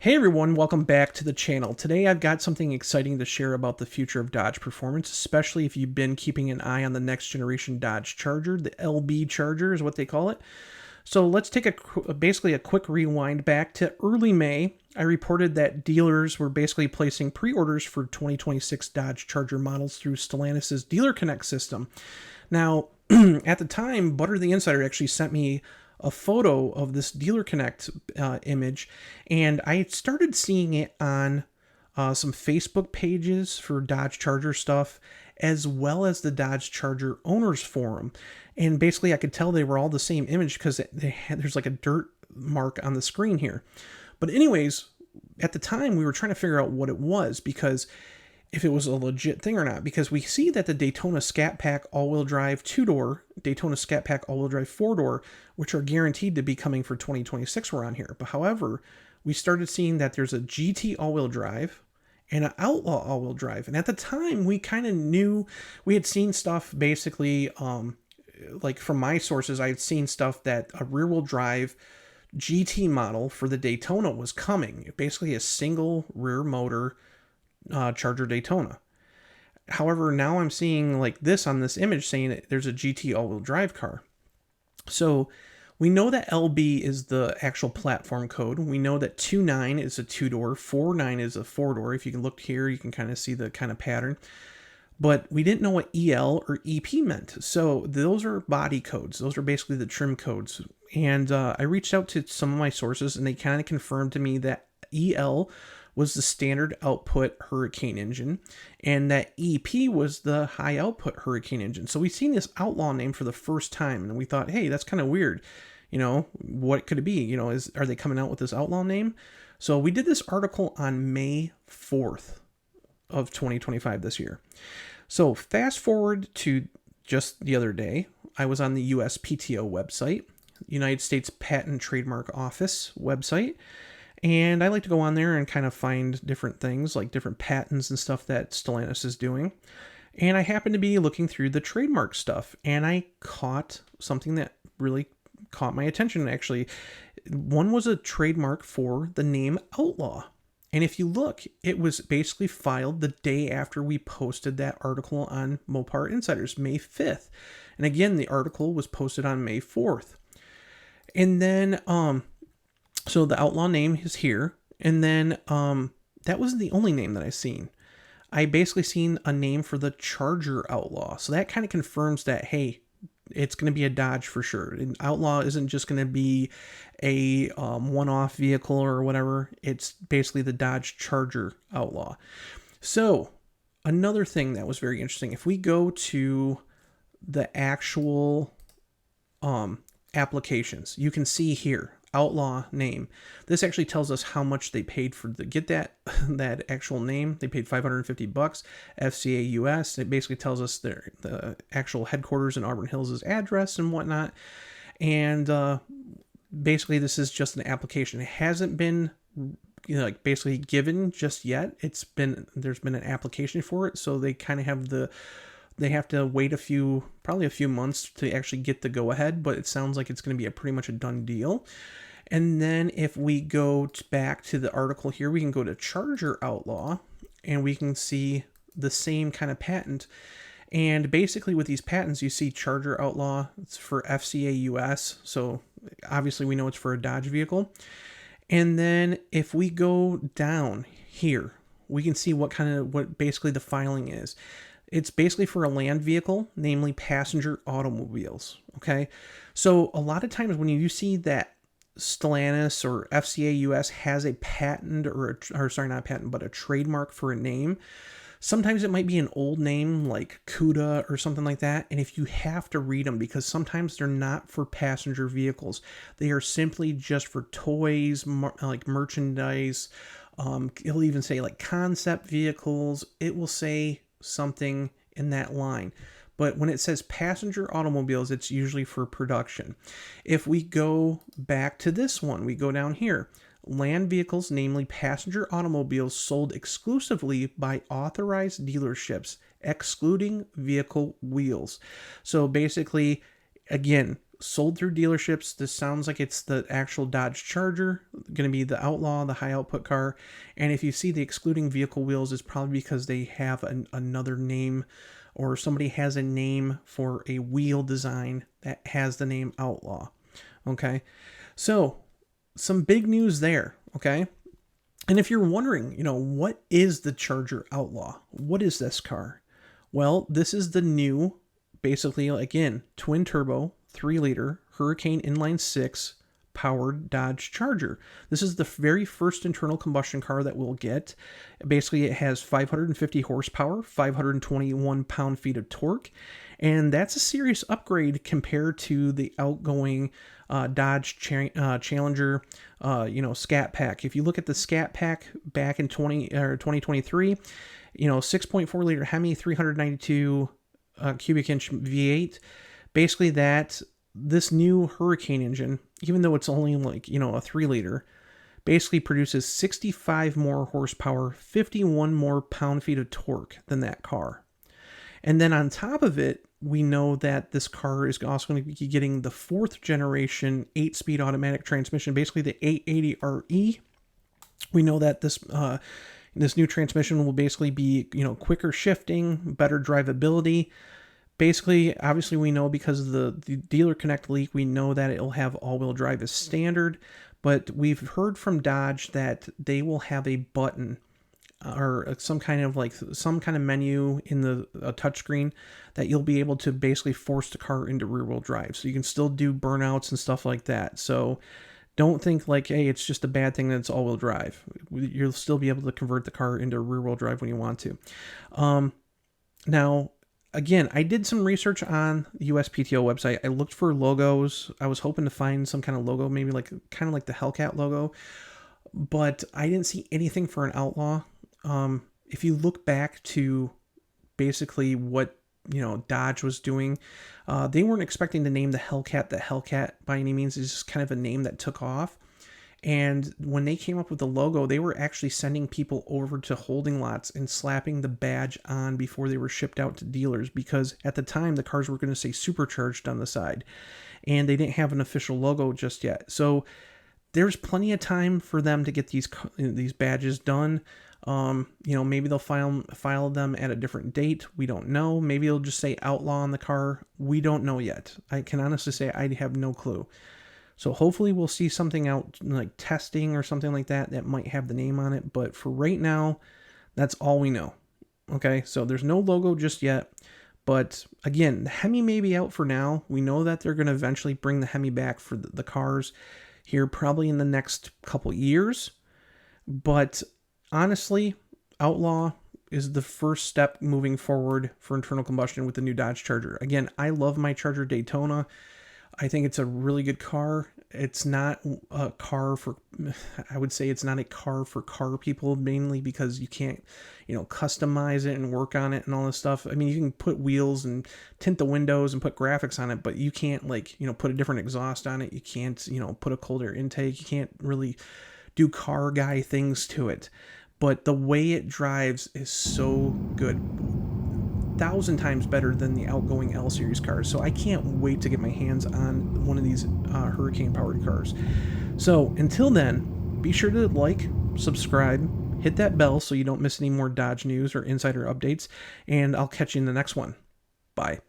Hey everyone, welcome back to the channel. Today I've got something exciting to share about the future of Dodge performance, especially if you've been keeping an eye on the next generation Dodge Charger. The LB Charger is what they call it. So let's take basically a quick rewind back to early May. I reported that dealers were basically placing pre-orders for 2026 Dodge Charger models through Stellantis Dealer Connect system. Now, at the time, Butter the Insider actually sent me a photo of this Dealer Connect image, and I started seeing it on some Facebook pages for Dodge Charger stuff, as well as the Dodge Charger Owners Forum. And basically, I could tell they were all the same image because there's like a dirt mark on the screen here. But anyways, at the time, we were trying to figure out what it was, because if it was a legit thing or not, because we see that the Daytona Scat Pack all-wheel drive 2-door, Daytona Scat Pack all-wheel drive 4-door, which are guaranteed to be coming for 2026, were on here. But however, we started seeing that there's a GT all-wheel drive and an Outlaw all-wheel drive. And at the time, we kind of knew, we had seen stuff basically, like from my sources, I had seen stuff that a rear-wheel drive GT model for the Daytona was coming. Basically a single rear motor Charger Daytona. However, now I'm seeing like this on this image saying that there's a GT all-wheel drive car. So we know that LB is the actual platform code. We know that 2.9 is a 2-door, 4.9 is a 4-door. If you can look here, you can kind of see the kind of pattern. But we didn't know what EL or EP meant. So those are body codes. Those are basically the trim codes. And I reached out to some of my sources, and they kind of confirmed to me that EL was the standard output Hurricane engine, and that EP was the high output Hurricane engine. So we've seen this Outlaw name for the first time, and we thought, hey, that's kind of weird. You know, what could it be? You know, are they coming out with this Outlaw name? So we did this article on May 4th of 2025 this year. So fast forward to just the other day, I was on the USPTO website, United States Patent Trademark Office website. And I like to go on there and kind of find different things, like different patents and stuff that Stellantis is doing. And I happened to be looking through the trademark stuff, and I caught something that really caught my attention, actually. One was a trademark for the name Outlaw. And if you look, it was basically filed the day after we posted that article on Mopar Insiders, May 5th. And again, the article was posted on May 4th. And then, so the Outlaw name is here, and then that wasn't the only name that I seen. I basically seen a name for the Charger Outlaw, so that kind of confirms that, hey, it's going to be a Dodge for sure. And Outlaw isn't just going to be a one-off vehicle or whatever. It's basically the Dodge Charger Outlaw. So another thing that was very interesting, if we go to the actual applications, you can see here, Outlaw name. This actually tells us how much they paid for get that actual name. They paid $550. FCA US. It basically tells us the actual headquarters in Auburn Hills' address and whatnot. And basically, this is just an application. It hasn't been like basically given just yet. There's been an application for it, so they kind of have they have to wait probably a few months to actually get the go ahead, but it sounds like it's going to be pretty much a done deal. And then if we go back to the article here, we can go to Charger Outlaw, and we can see the same kind of patent. And basically with these patents, you see Charger Outlaw, it's for FCA US. So obviously we know it's for a Dodge vehicle. And then if we go down here, we can see what basically the filing is. It's basically for a land vehicle, namely passenger automobiles, okay? So a lot of times when you see that Stellantis or FCA US has a patent or sorry, not a patent, but a trademark for a name, sometimes it might be an old name like CUDA or something like that. And if you have to read them, because sometimes they're not for passenger vehicles, they are simply just for toys, like merchandise. It'll even say like concept vehicles. It will say something in that line. But when it says passenger automobiles, it's usually for production. If we go back to this one, we go down here. Land vehicles, namely passenger automobiles sold exclusively by authorized dealerships, excluding vehicle wheels. So basically, again, sold through dealerships. This sounds like it's the actual Dodge Charger, going to be the Outlaw, the high output car. And if you see the excluding vehicle wheels, it's probably because they have another name, or somebody has a name for a wheel design that has the name Outlaw. Okay, so some big news there. Okay, and if you're wondering, what is the Charger Outlaw? What is this car? Well, this is the new, basically, again, twin turbo, 3-liter Hurricane inline 6 powered Dodge Charger. This is the very first internal combustion car that we'll get. Basically, it has 550 horsepower, 521 pound-feet of torque, and that's a serious upgrade compared to the outgoing Dodge Challenger, Scat Pack. If you look at the Scat Pack back in 2023, 6.4 liter Hemi, 392 cubic inch V8. Basically, this new Hurricane engine, even though it's only like, a 3-liter, basically produces 65 more horsepower, 51 more pound-feet of torque than that car. And then on top of it, we know that this car is also going to be getting the 4th generation 8-speed automatic transmission, basically the 880RE. We know that this new transmission will basically be, quicker shifting, better drivability. Basically, obviously, we know because of the Dealer Connect leak, we know that it'll have all-wheel drive as standard, but we've heard from Dodge that they will have a button or some kind of menu in the touchscreen that you'll be able to basically force the car into rear-wheel drive. So you can still do burnouts and stuff like that. So don't think like, hey, it's just a bad thing that it's all-wheel drive. You'll still be able to convert the car into rear-wheel drive when you want to. Now, again, I did some research on the USPTO website. I looked for logos. I was hoping to find some kind of logo, maybe kind of like the Hellcat logo, but I didn't see anything for an Outlaw. If you look back to basically what Dodge was doing, they weren't expecting to name the Hellcat by any means. It's just kind of a name that took off. And when they came up with the logo, they were actually sending people over to holding lots and slapping the badge on before they were shipped out to dealers, because at the time the cars were going to say supercharged on the side and they didn't have an official logo just yet. So there's plenty of time for them to get these badges done. Maybe they'll file them at a different date. We don't know. Maybe it'll just say Outlaw on the car. We don't know yet. I can honestly say I have no clue. So hopefully we'll see something out like testing or something like that might have the name on it. But for right now, that's all we know. Okay, so there's no logo just yet. But again, the Hemi may be out for now. We know that they're going to eventually bring the Hemi back for the cars here probably in the next couple years. But honestly, Outlaw is the first step moving forward for internal combustion with the new Dodge Charger. Again, I love my Charger Daytona. I think it's a really good car. It's not a car for, I would say it's not a car for car people, mainly because you can't, customize it and work on it and all this stuff. I mean, you can put wheels and tint the windows and put graphics on it, but you can't put a different exhaust on it. You can't, put a cold air intake. You can't really do car guy things to it. But the way it drives is so good. 1,000 times better than the outgoing L Series cars. So I can't wait to get my hands on one of these Hurricane powered cars. So until then, be sure to subscribe, hit that bell so you don't miss any more Dodge news or insider updates, and I'll catch you in the next one. Bye.